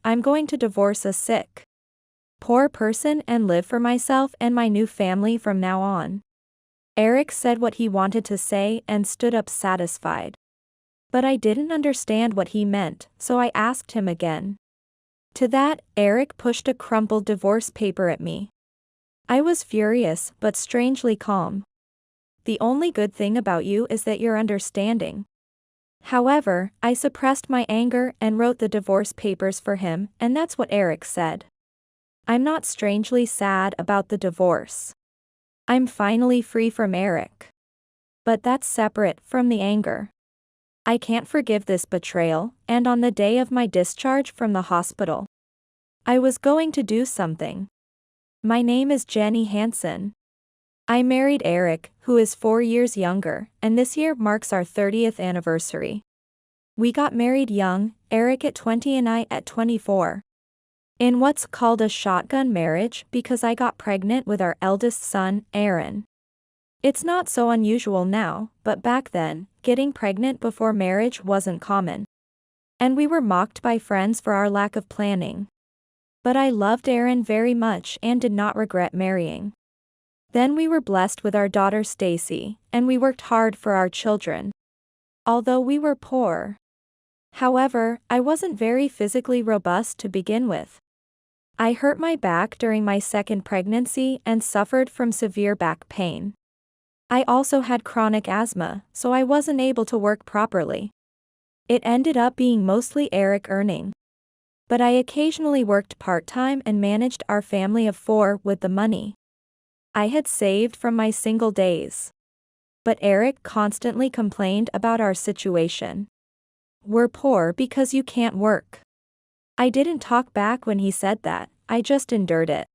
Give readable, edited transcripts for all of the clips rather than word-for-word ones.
I'm going to divorce a sick, poor person and live for myself and my new family from now on. Eric said what he wanted to say and stood up satisfied. But I didn't understand what he meant, so I asked him again. To that, Eric pushed a crumpled divorce paper at me. I was furious, but strangely calm. The only good thing about you is that you're understanding. However, I suppressed my anger and wrote the divorce papers for him, and that's what Eric said. I'm not strangely sad about the divorce. I'm finally free from Eric. But that's separate from the anger. I can't forgive this betrayal, and on the day of my discharge from the hospital, I was going to do something. My name is Jenny Hansen. I married Eric, who is 4 years younger, and this year marks our 30th anniversary. We got married young, Eric at 20 and I at 24. In what's called a shotgun marriage because I got pregnant with our eldest son, Aaron. It's not so unusual now, but back then, getting pregnant before marriage wasn't common. And we were mocked by friends for our lack of planning. But I loved Aaron very much and did not regret marrying. Then we were blessed with our daughter Stacy, and we worked hard for our children. Although we were poor. However, I wasn't very physically robust to begin with. I hurt my back during my second pregnancy and suffered from severe back pain. I also had chronic asthma, so I wasn't able to work properly. It ended up being mostly Eric earning. But I occasionally worked part-time and managed our family of 4 with the money I had saved from my single days. But Eric constantly complained about our situation. We're poor because you can't work. I didn't talk back when he said that, I just endured it.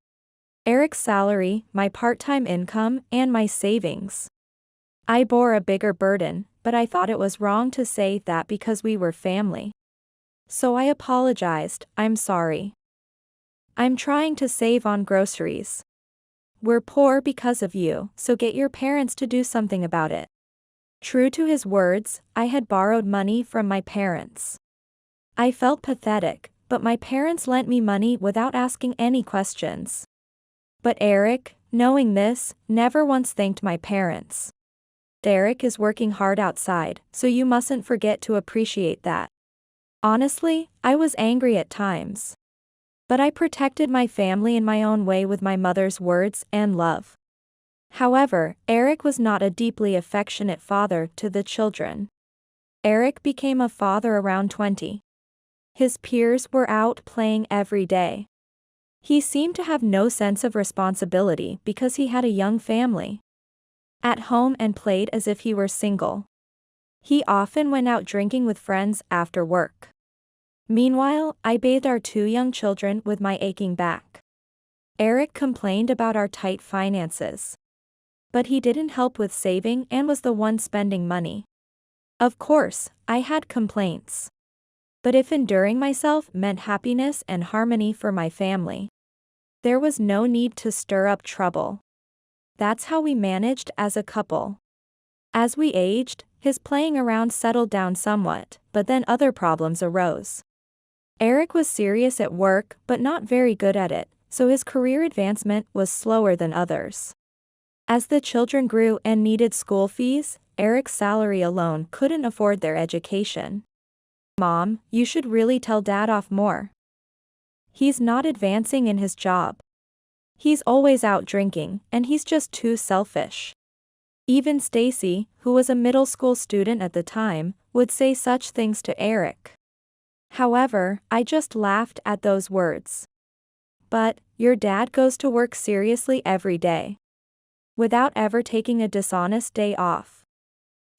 Eric's salary, my part-time income, and my savings. I bore a bigger burden, but I thought it was wrong to say that because we were family. So I apologized, I'm sorry. I'm trying to save on groceries. We're poor because of you, so get your parents to do something about it. True to his words, I had borrowed money from my parents. I felt pathetic, but my parents lent me money without asking any questions. But Eric, knowing this, never once thanked my parents. Eric is working hard outside, so you mustn't forget to appreciate that. Honestly, I was angry at times. But I protected my family in my own way with my mother's words and love. However, Eric was not a deeply affectionate father to the children. Eric became a father around 20. His peers were out playing every day. He seemed to have no sense of responsibility because he had a young family at home and played as if he were single. He often went out drinking with friends after work. Meanwhile, I bathed our 2 young children with my aching back. Eric complained about our tight finances. But he didn't help with saving and was the one spending money. Of course, I had complaints. But if enduring myself meant happiness and harmony for my family, there was no need to stir up trouble. That's how we managed as a couple. As we aged, his playing around settled down somewhat, but then other problems arose. Eric was serious at work but not very good at it, so his career advancement was slower than others. As the children grew and needed school fees, Eric's salary alone couldn't afford their education. Mom, you should really tell Dad off more. He's not advancing in his job. He's always out drinking, and he's just too selfish. Even Stacy, who was a middle school student at the time, would say such things to Eric. However, I just laughed at those words. But, your dad goes to work seriously every day, without ever taking a dishonest day off.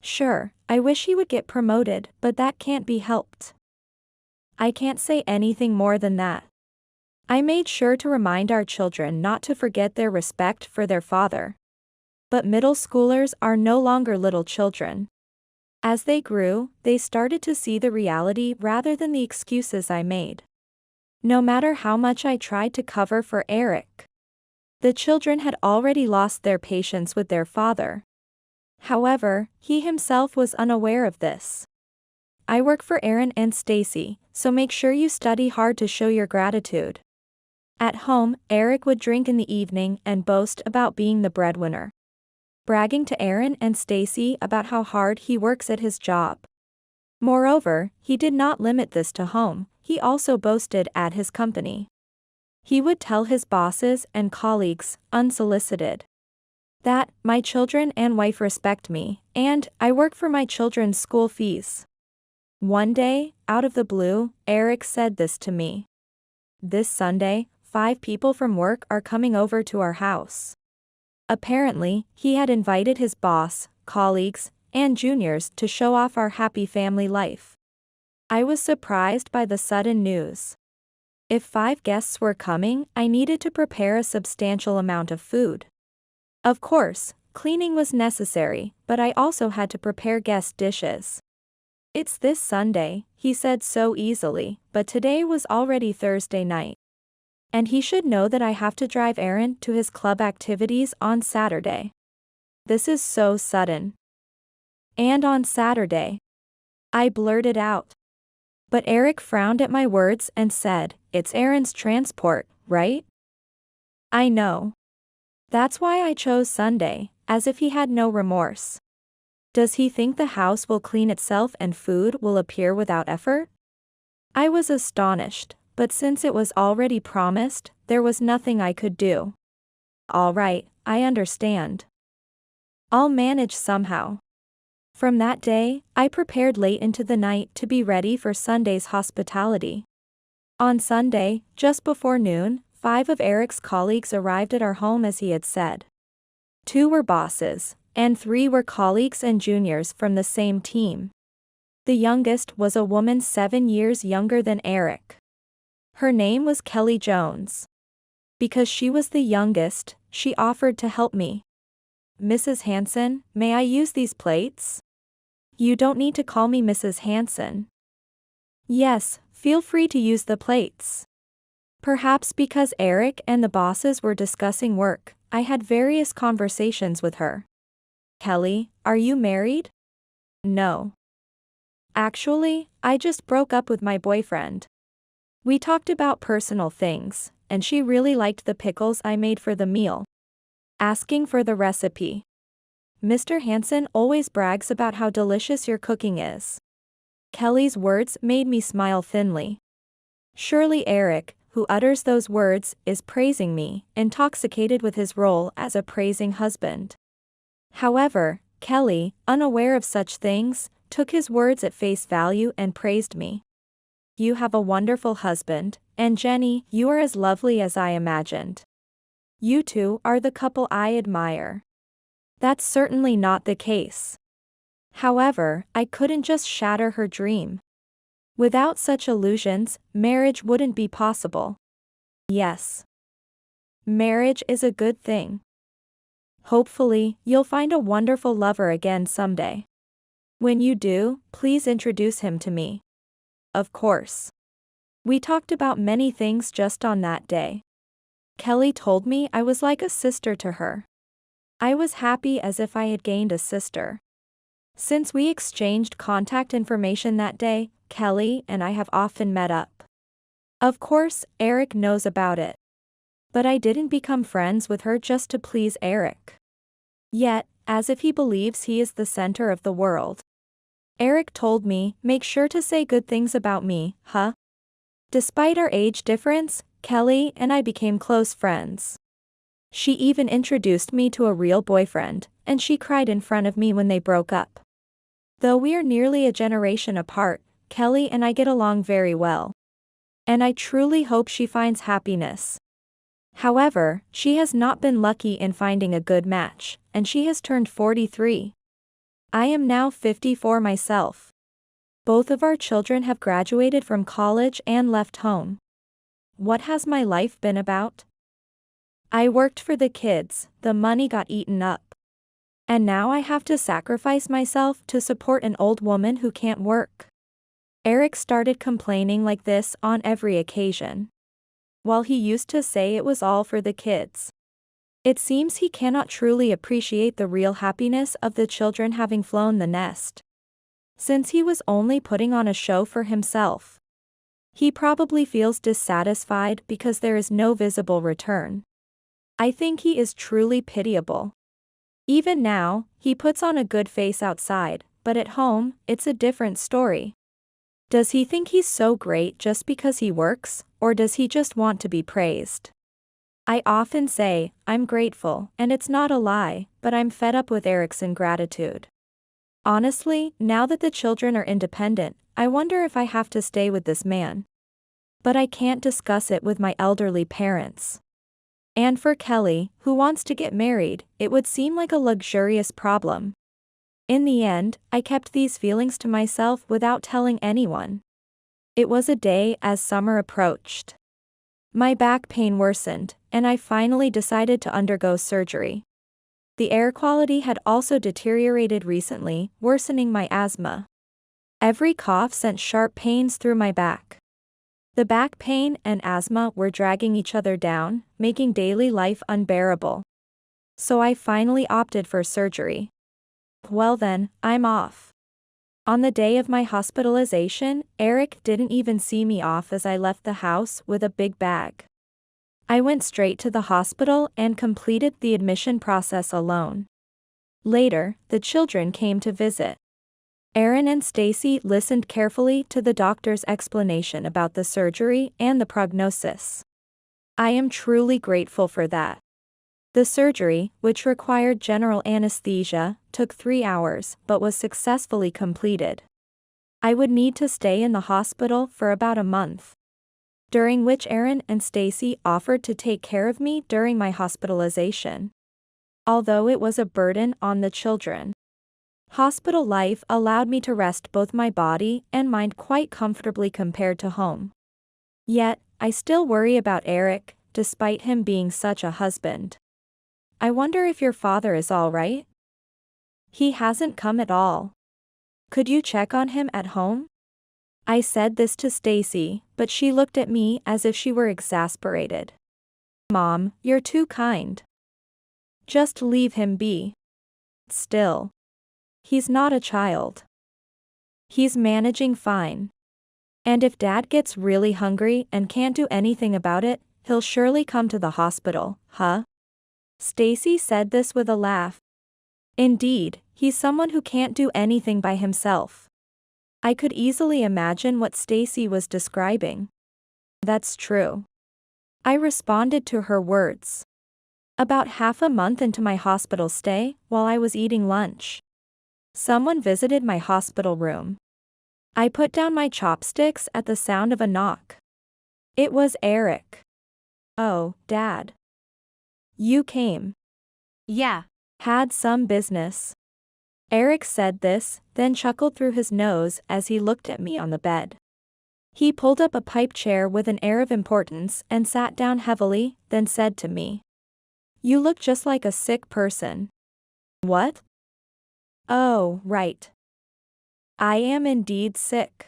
Sure, I wish he would get promoted, but that can't be helped. I can't say anything more than that. I made sure to remind our children not to forget their respect for their father. But middle schoolers are no longer little children. As they grew, they started to see the reality rather than the excuses I made. No matter how much I tried to cover for Eric, the children had already lost their patience with their father. However, he himself was unaware of this. I work for Aaron and Stacy, so make sure you study hard to show your gratitude. At home, Eric would drink in the evening and boast about being the breadwinner, bragging to Aaron and Stacy about how hard he works at his job. Moreover, he did not limit this to home, he also boasted at his company. He would tell his bosses and colleagues, unsolicited, that my children and wife respect me, and I work for my children's school fees. One day, out of the blue, Eric said this to me. This Sunday, 5 people from work are coming over to our house. Apparently, he had invited his boss, colleagues, and juniors to show off our happy family life. I was surprised by the sudden news. If 5 guests were coming, I needed to prepare a substantial amount of food. Of course, cleaning was necessary, but I also had to prepare guest dishes. It's this Sunday, he said so easily, but today was already Thursday night. And he should know that I have to drive Aaron to his club activities on Saturday. This is so sudden. And on Saturday, I blurted out. But Eric frowned at my words and said, "It's Aaron's transport, right?" I know. That's why I chose Sunday, as if he had no remorse. Does he think the house will clean itself and food will appear without effort? I was astonished, but since it was already promised, there was nothing I could do. All right, I understand. I'll manage somehow. From that day, I prepared late into the night to be ready for Sunday's hospitality. On Sunday, just before noon, 5 of Eric's colleagues arrived at our home as he had said. 2 were bosses, and 3 were colleagues and juniors from the same team. The youngest was a woman 7 years younger than Eric. Her name was Kelly Jones. Because she was the youngest, she offered to help me. "Mrs. Hanson, may I use these plates?" "You don't need to call me Mrs. Hanson." "Yes, feel free to use the plates." Perhaps because Eric and the bosses were discussing work, I had various conversations with her. "Kelly, are you married?" "No. Actually, I just broke up with my boyfriend." We talked about personal things, and she really liked the pickles I made for the meal. Asking for the recipe. "Mr. Hanson always brags about how delicious your cooking is." Kelly's words made me smile thinly. Surely Eric, who utters those words, is praising me, intoxicated with his role as a praising husband. However, Kelly, unaware of such things, took his words at face value and praised me. "You have a wonderful husband, and Jenny, you are as lovely as I imagined. You two are the couple I admire." That's certainly not the case. However, I couldn't just shatter her dream. Without such illusions, marriage wouldn't be possible. Yes. Marriage is a good thing. Hopefully, you'll find a wonderful lover again someday. When you do, please introduce him to me. Of course. We talked about many things just on that day. Kelly told me I was like a sister to her. I was happy as if I had gained a sister. Since we exchanged contact information that day, Kelly and I have often met up. Of course, Eric knows about it. But I didn't become friends with her just to please Eric. Yet, as if he believes he is the center of the world. Eric told me, "Make sure to say good things about me, huh?" Despite our age difference, Kelly and I became close friends. She even introduced me to a real boyfriend, and she cried in front of me when they broke up. Though we are nearly a generation apart, Kelly and I get along very well. And I truly hope she finds happiness. However, she has not been lucky in finding a good match, and she has turned 43. I am now 54 myself. Both of our children have graduated from college and left home. What has my life been about? I worked for the kids, the money got eaten up. And now I have to sacrifice myself to support an old woman who can't work. Eric started complaining like this on every occasion. While he used to say it was all for the kids. It seems he cannot truly appreciate the real happiness of the children having flown the nest. Since he was only putting on a show for himself. He probably feels dissatisfied because there is no visible return. I think he is truly pitiable. Even now, he puts on a good face outside, but at home, it's a different story. Does he think he's so great just because he works, or does he just want to be praised? I often say, I'm grateful, and it's not a lie, but I'm fed up with Eric's ingratitude. Honestly, now that the children are independent, I wonder if I have to stay with this man. But I can't discuss it with my elderly parents. And for Kelly, who wants to get married, it would seem like a luxurious problem. In the end, I kept these feelings to myself without telling anyone. It was a day as summer approached. My back pain worsened, and I finally decided to undergo surgery. The air quality had also deteriorated recently, worsening my asthma. Every cough sent sharp pains through my back. The back pain and asthma were dragging each other down, making daily life unbearable. So I finally opted for surgery. Well then, I'm off. On the day of my hospitalization, Eric didn't even see me off as I left the house with a big bag. I went straight to the hospital and completed the admission process alone. Later, the children came to visit. Aaron and Stacy listened carefully to the doctor's explanation about the surgery and the prognosis. I am truly grateful for that. The surgery, which required general anesthesia, took 3 hours but was successfully completed. I would need to stay in the hospital for about a month, during which Aaron and Stacy offered to take care of me during my hospitalization. Although it was a burden on the children, hospital life allowed me to rest both my body and mind quite comfortably compared to home. Yet, I still worry about Eric, despite him being such a husband. I wonder if your father is all right? He hasn't come at all. Could you check on him at home? I said this to Stacy, but she looked at me as if she were exasperated. Mom, you're too kind. Just leave him be. Still, he's not a child. He's managing fine. And if Dad gets really hungry and can't do anything about it, he'll surely come to the hospital, huh? Stacy said this with a laugh. Indeed, he's someone who can't do anything by himself. I could easily imagine what Stacy was describing. That's true. I responded to her words. About half a month into my hospital stay, while I was eating lunch, someone visited my hospital room. I put down my chopsticks at the sound of a knock. It was Eric. Oh, Dad. You came. Yeah. Had some business. Eric said this, then chuckled through his nose as he looked at me on the bed. He pulled up a pipe chair with an air of importance and sat down heavily, then said to me, "You look just like a sick person." What? Oh, right. I am indeed sick.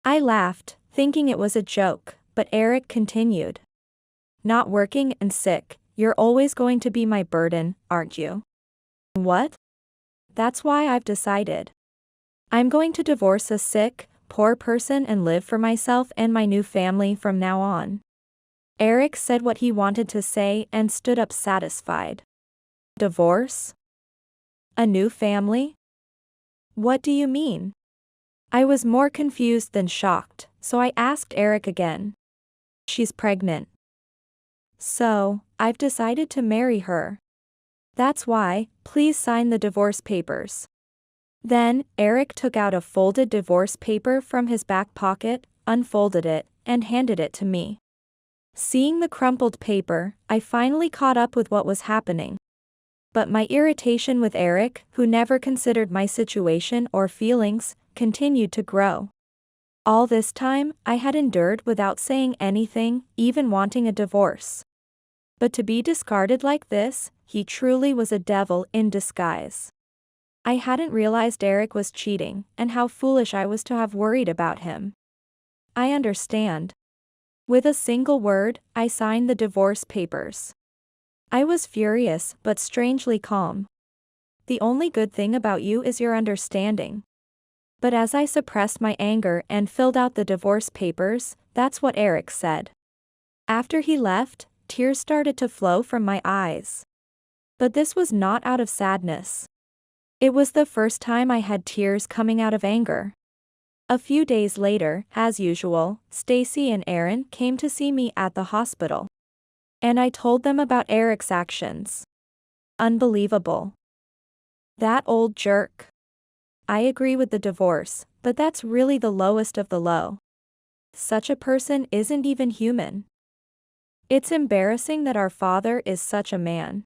I laughed, thinking it was a joke, but Eric continued. Not working and sick, you're always going to be my burden, aren't you? What? That's why I've decided. I'm going to divorce a sick, poor person and live for myself and my new family from now on. Eric said what he wanted to say and stood up satisfied. Divorce? A new family? What do you mean? I was more confused than shocked, so I asked Eric again. She's pregnant. So, I've decided to marry her. That's why, please sign the divorce papers. Then, Eric took out a folded divorce paper from his back pocket, unfolded it, and handed it to me. Seeing the crumpled paper, I finally caught up with what was happening. But my irritation with Eric, who never considered my situation or feelings, continued to grow. All this time, I had endured without saying anything, even wanting a divorce. But to be discarded like this, he truly was a devil in disguise. I hadn't realized Eric was cheating, and how foolish I was to have worried about him. I understand. With a single word, I signed the divorce papers. I was furious but strangely calm. The only good thing about you is your understanding. But as I suppressed my anger and filled out the divorce papers, That's what Eric said. After he left, tears started to flow from my eyes. But this was not out of sadness. It was the first time I had tears coming out of anger. A few days later, as usual, Stacy and Aaron came to see me at the hospital. And I told them about Eric's actions. Unbelievable. That old jerk. I agree with the divorce, but that's really the lowest of the low. Such a person isn't even human. It's embarrassing that our father is such a man.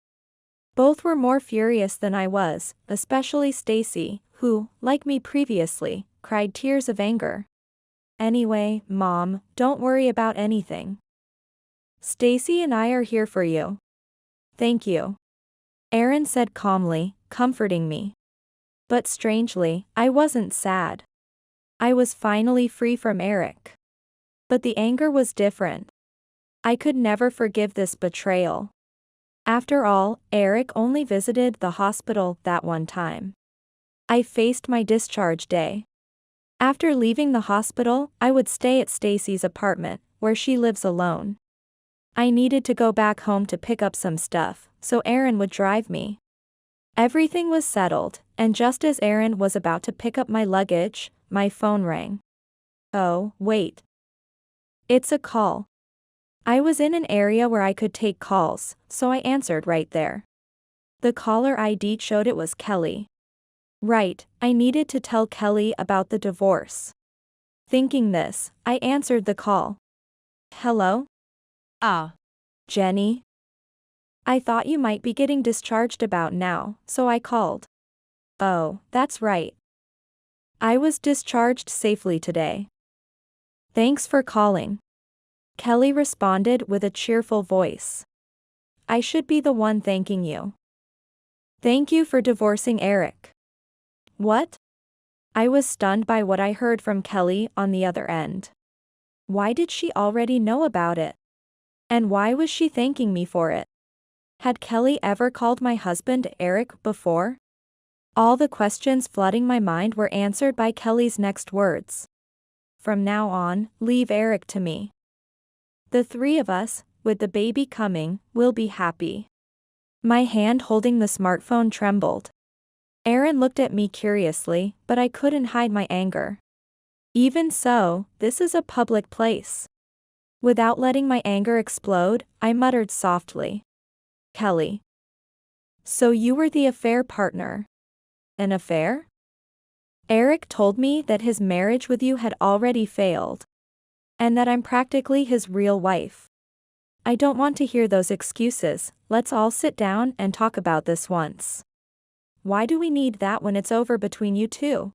Both were more furious than I was, especially Stacy, who, like me previously, cried tears of anger. Anyway, Mom, don't worry about anything. Stacy and I are here for you. Thank you. Aaron said calmly, comforting me. But strangely, I wasn't sad. I was finally free from Eric. But the anger was different. I could never forgive this betrayal. After all, Eric only visited the hospital that one time. I faced my discharge day. After leaving the hospital, I would stay at Stacy's apartment, where she lives alone. I needed to go back home to pick up some stuff, so Aaron would drive me. Everything was settled, and just as Aaron was about to pick up my luggage, my phone rang. Oh, wait. It's a call. I was in an area where I could take calls, so I answered right there. The caller ID showed it was Kelly. Right, I needed to tell Kelly about the divorce. Thinking this, I answered the call. Hello? Jenny? I thought you might be getting discharged about now, so I called. Oh, that's right. I was discharged safely today. Thanks for calling. Kelly responded with a cheerful voice. I should be the one thanking you. Thank you for divorcing Eric. What? I was stunned by what I heard from Kelly on the other end. Why did she already know about it? And why was she thanking me for it? Had Kelly ever called my husband Eric before? All the questions flooding my mind were answered by Kelly's next words. From now on, leave Eric to me. The three of us, with the baby coming, will be happy. My hand holding the smartphone trembled. Aaron looked at me curiously, but I couldn't hide my anger. Even so, this is a public place. Without letting my anger explode, I muttered softly. Kelly. So you were the affair partner. An affair? Eric told me that his marriage with you had already failed. And that I'm practically his real wife. I don't want to hear those excuses, let's all sit down and talk about this once. Why do we need that when it's over between you two?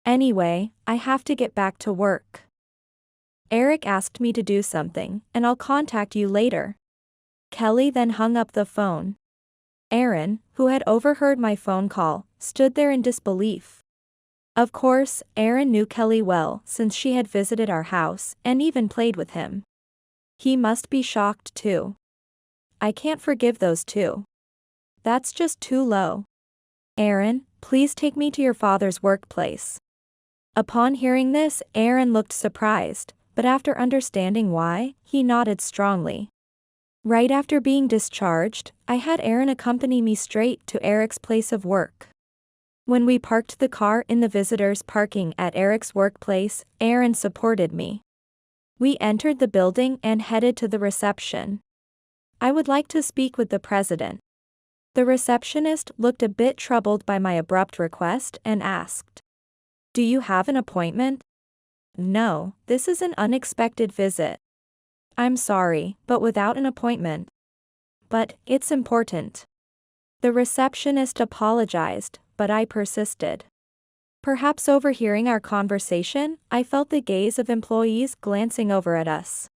Anyway, I have to get back to work. Eric asked me to do something, and I'll contact you later. Kelly then hung up the phone. Aaron, who had overheard my phone call, stood there in disbelief. Of course, Aaron knew Kelly well since she had visited our house and even played with him. He must be shocked too. I can't forgive those two. That's just too low. Aaron, please take me to your father's workplace. Upon hearing this, Aaron looked surprised, but after understanding why, he nodded strongly. Right after being discharged, I had Aaron accompany me straight to Eric's place of work. When we parked the car in the visitors' parking at Eric's workplace, Aaron supported me. We entered the building and headed to the reception. I would like to speak with the president. The receptionist looked a bit troubled by my abrupt request and asked, Do you have an appointment? No, this is an unexpected visit. I'm sorry, but without an appointment. But, it's important. The receptionist apologized, but I persisted. Perhaps overhearing our conversation, I felt the gaze of employees glancing over at us.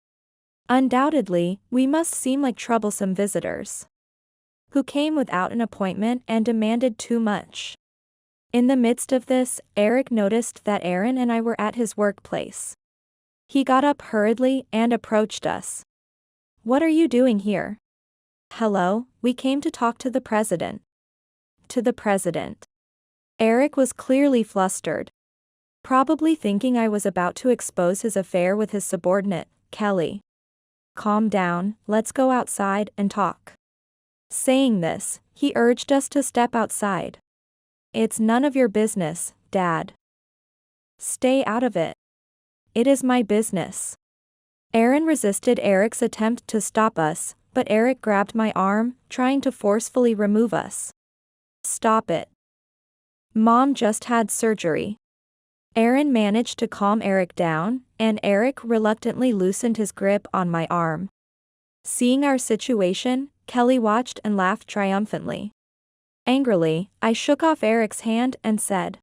Undoubtedly, we must seem like troublesome visitors who came without an appointment and demanded too much. In the midst of this, Eric noticed that Aaron and I were at his workplace. He got up hurriedly and approached us. What are you doing here? Hello, we came to talk to the president. To the president. Eric was clearly flustered. probably thinking I was about to expose his affair with his subordinate, Kelly. Calm down, let's go outside and talk. Saying this, he urged us to step outside. It's none of your business, Dad. Stay out of it. It is my business. Aaron resisted Eric's attempt to stop us, but Eric grabbed my arm, trying to forcefully remove us. Stop it. Mom just had surgery. Aaron managed to calm Eric down, and Eric reluctantly loosened his grip on my arm. Seeing our situation, Kelly watched and laughed triumphantly. Angrily, I shook off Eric's hand and said,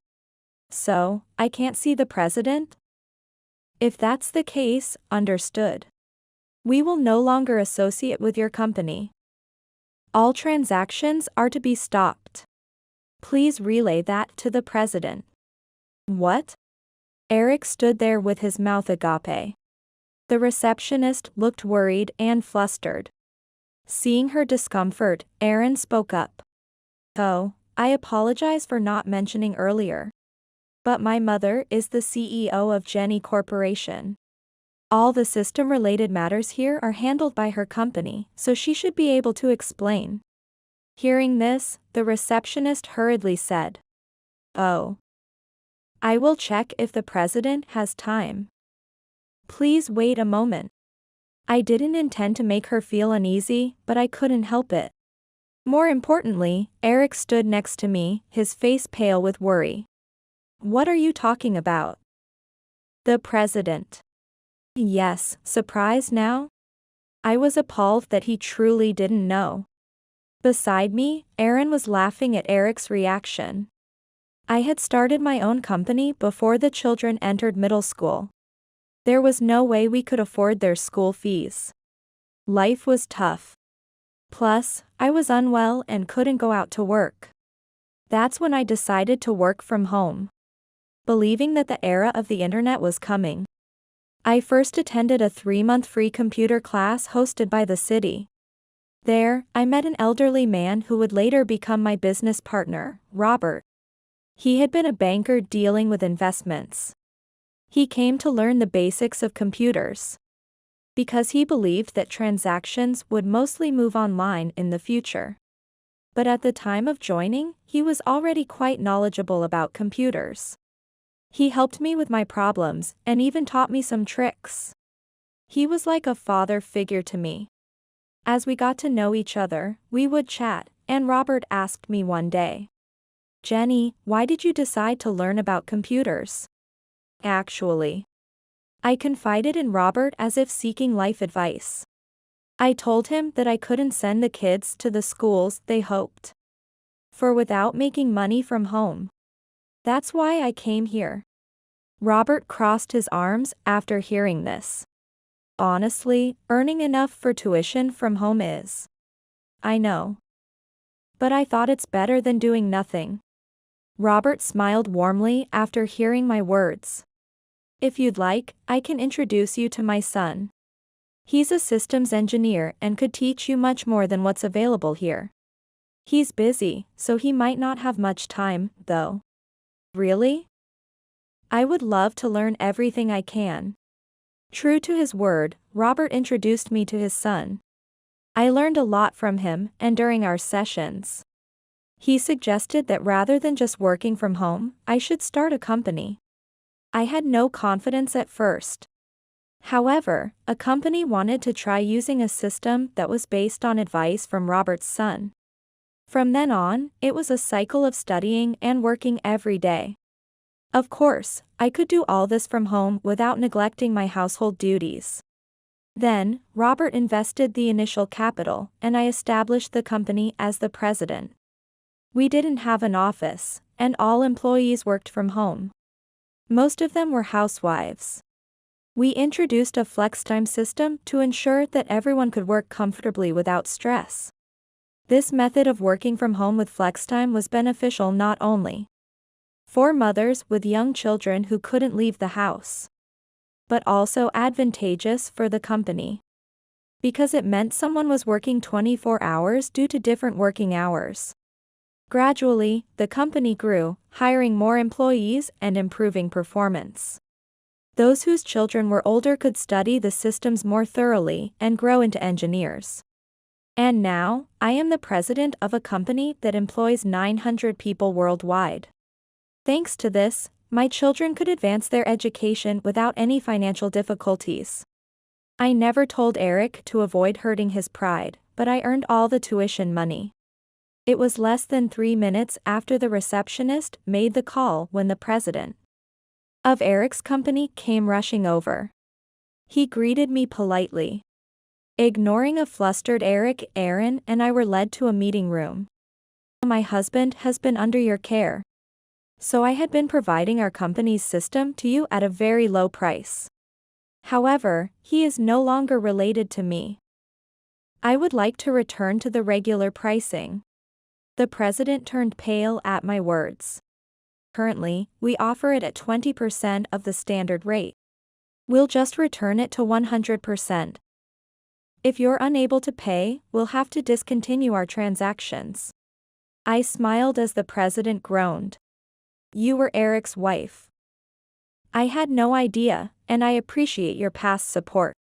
"So, I can't see the president?" "If that's the case, understood. We will no longer associate with your company. All transactions are to be stopped. Please relay that to the president." What? Eric stood there with his mouth agape. The receptionist looked worried and flustered. Seeing her discomfort, Aaron spoke up. "Oh, I apologize for not mentioning earlier. But my mother is the CEO of Jenny Corporation. All the system-related matters here are handled by her company, so she should be able to explain." Hearing this, the receptionist hurriedly said, "Oh. I will check if the president has time. Please wait a moment." I didn't intend to make her feel uneasy, but I couldn't help it. More importantly, Eric stood next to me, his face pale with worry. "What are you talking about?" "The president." Yes, surprised now? I was appalled that he truly didn't know. Beside me, Aaron was laughing at Eric's reaction. I had started my own company before the children entered middle school. There was no way we could afford their school fees. Life was tough. Plus, I was unwell and couldn't go out to work. That's when I decided to work from home, believing that the era of the internet was coming. I first attended a 3-month free computer class hosted by the city. There, I met an elderly man who would later become my business partner, Robert. He had been a banker dealing with investments. He came to learn the basics of computers, because he believed that transactions would mostly move online in the future. But at the time of joining, he was already quite knowledgeable about computers. He helped me with my problems and even taught me some tricks. He was like a father figure to me. As we got to know each other, we would chat, and Robert asked me one day, "Jenny, why did you decide to learn about computers?" Actually, I confided in Robert as if seeking life advice. I told him that I couldn't send the kids to the schools they hoped for without making money from home. That's why I came here. Robert crossed his arms after hearing this. Honestly, earning enough for tuition from home is. I know. But I thought it's better than doing nothing. Robert smiled warmly after hearing my words. "If you'd like, I can introduce you to my son. He's a systems engineer and could teach you much more than what's available here. He's busy, so he might not have much time, though." Really? I would love to learn everything I can. True to his word, Robert introduced me to his son. I learned a lot from him, and during our sessions, he suggested that rather than just working from home, I should start a company. I had no confidence at first. However, a company wanted to try using a system that was based on advice from Robert's son. From then on, it was a cycle of studying and working every day. Of course, I could do all this from home without neglecting my household duties. Then, Robert invested the initial capital, and I established the company as the president. We didn't have an office, and all employees worked from home. Most of them were housewives. We introduced a flex-time system to ensure that everyone could work comfortably without stress. This method of working from home with flex-time was beneficial not only for mothers with young children who couldn't leave the house, but also advantageous for the company, because it meant someone was working 24 hours due to different working hours. Gradually, the company grew, hiring more employees and improving performance. Those whose children were older could study the systems more thoroughly and grow into engineers. And now, I am the president of a company that employs 900 people worldwide. Thanks to this, my children could advance their education without any financial difficulties. I never told Eric to avoid hurting his pride, but I earned all the tuition money. It was less than 3 minutes after the receptionist made the call when the president of Eric's company came rushing over. He greeted me politely. Ignoring a flustered Eric, Aaron and I were led to a meeting room. My husband has been under your care. So I had been providing our company's system to you at a very low price. However, he is no longer related to me. I would like to return to the regular pricing. The president turned pale at my words. Currently, we offer it at 20% of the standard rate. We'll just return it to 100%. If you're unable to pay, we'll have to discontinue our transactions. I smiled as the president groaned. You were Eric's wife. I had no idea, and I appreciate your past support.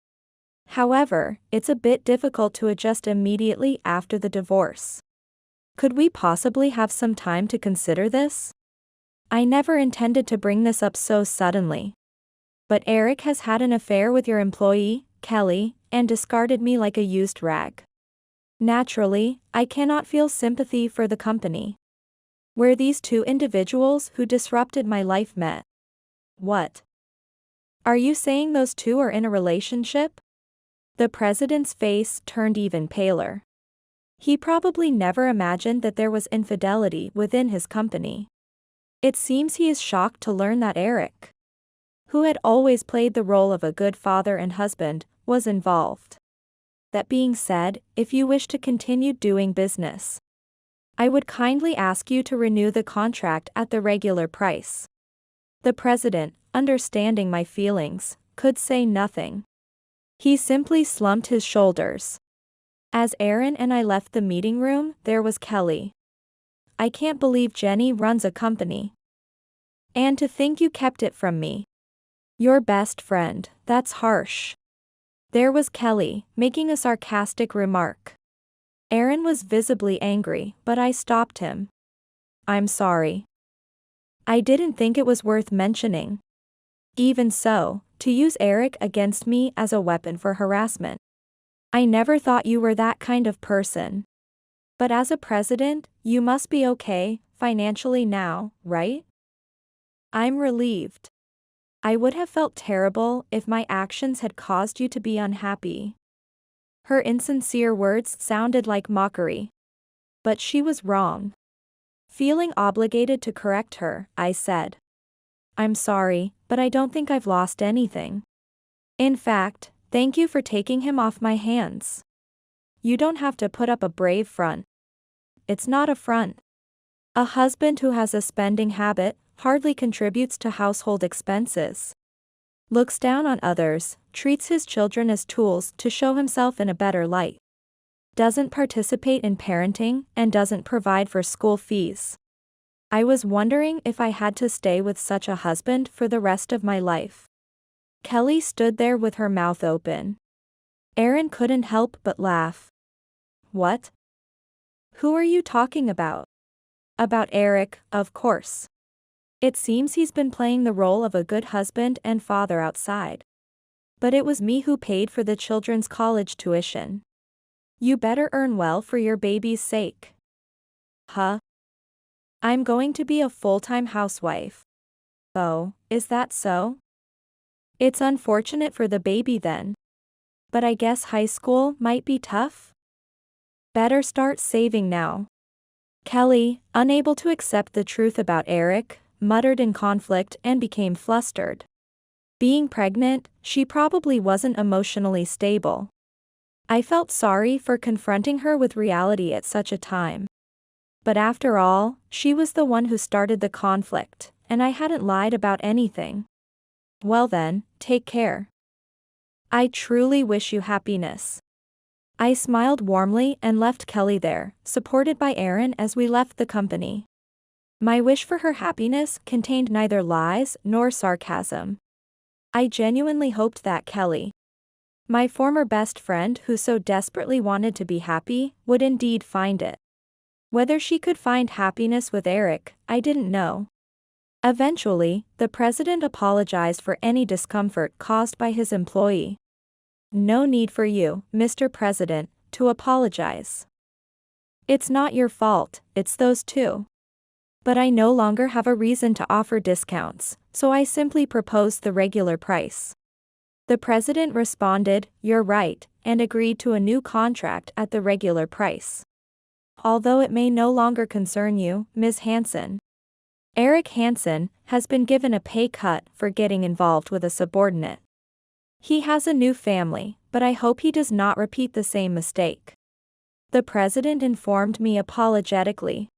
However, it's a bit difficult to adjust immediately after the divorce. Could we possibly have some time to consider this? I never intended to bring this up so suddenly. But Eric has had an affair with your employee, Kelly, and discarded me like a used rag. Naturally, I cannot feel sympathy for the company. Where these two individuals who disrupted my life met. What? Are you saying those two are in a relationship? The president's face turned even paler. He probably never imagined that there was infidelity within his company. It seems he is shocked to learn that Eric, who had always played the role of a good father and husband, was involved. That being said, if you wish to continue doing business, I would kindly ask you to renew the contract at the regular price. The president, understanding my feelings, could say nothing. He simply slumped his shoulders. As Aaron and I left the meeting room, there was Kelly. I can't believe Jenny runs a company. And to think you kept it from me. Your best friend, that's harsh. There was Kelly, making a sarcastic remark. Aaron was visibly angry, but I stopped him. I'm sorry. I didn't think it was worth mentioning. Even so, to use Eric against me as a weapon for harassment. I never thought you were that kind of person. But as a president, you must be okay, financially now, right? I'm relieved. I would have felt terrible if my actions had caused you to be unhappy. Her insincere words sounded like mockery. But she was wrong. Feeling obligated to correct her, I said. I'm sorry, but I don't think I've lost anything. In fact, thank you for taking him off my hands. You don't have to put up a brave front. It's not a front. A husband who has a spending habit hardly contributes to household expenses. Looks down on others, treats his children as tools to show himself in a better light. Doesn't participate in parenting and doesn't provide for school fees. I was wondering if I had to stay with such a husband for the rest of my life. Kelly stood there with her mouth open. Aaron couldn't help but laugh. What? Who are you talking about? About Eric, of course. It seems he's been playing the role of a good husband and father outside. But it was me who paid for the children's college tuition. You better earn well for your baby's sake. Huh? I'm going to be a full-time housewife. Oh, is that so? It's unfortunate for the baby then. But I guess high school might be tough? Better start saving now. Kelly, unable to accept the truth about Eric, muttered in conflict and became flustered. Being pregnant, she probably wasn't emotionally stable. I felt sorry for confronting her with reality at such a time. But after all, she was the one who started the conflict, and I hadn't lied about anything. Well then, take care. I truly wish you happiness. I smiled warmly and left Kelly there, supported by Aaron as we left the company. My wish for her happiness contained neither lies nor sarcasm. I genuinely hoped that Kelly, my former best friend who so desperately wanted to be happy, would indeed find it. Whether she could find happiness with Eric, I didn't know. Eventually, the president apologized for any discomfort caused by his employee. No need for you, Mr. President, to apologize. It's not your fault, it's those two. But I no longer have a reason to offer discounts, so I simply proposed the regular price. The president responded, "You're right," and agreed to a new contract at the regular price. Although it may no longer concern you, Ms. Hansen. Eric Hansen has been given a pay cut for getting involved with a subordinate. He has a new family, but I hope he does not repeat the same mistake. The president informed me apologetically.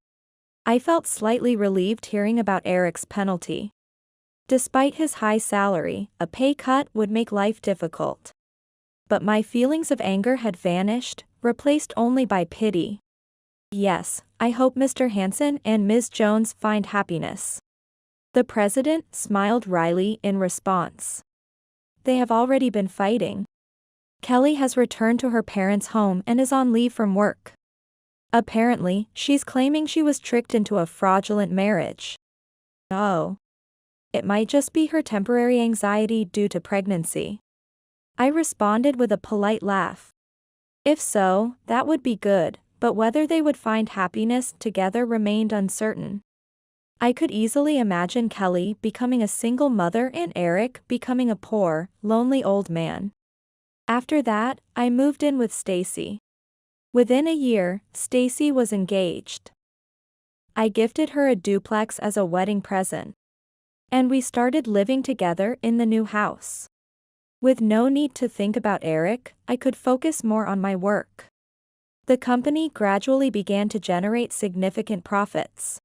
I felt slightly relieved hearing about Eric's penalty. Despite his high salary, a pay cut would make life difficult. But my feelings of anger had vanished, replaced only by pity. Yes, I hope Mr. Hansen and Ms. Jones find happiness. The president smiled wryly in response. They have already been fighting. Kelly has returned to her parents' home and is on leave from work. Apparently, she's claiming she was tricked into a fraudulent marriage. Oh. It might just be her temporary anxiety due to pregnancy. I responded with a polite laugh. If so, that would be good, but whether they would find happiness together remained uncertain. I could easily imagine Kelly becoming a single mother and Eric becoming a poor, lonely old man. After that, I moved in with Stacy. Within a year, Stacy was engaged. I gifted her a duplex as a wedding present. And we started living together in the new house. With no need to think about Eric, I could focus more on my work. The company gradually began to generate significant profits.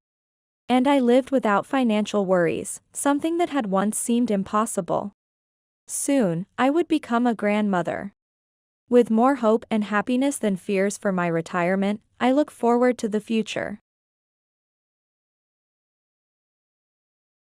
And I lived without financial worries, something that had once seemed impossible. Soon, I would become a grandmother. With more hope and happiness than fears for my retirement, I look forward to the future.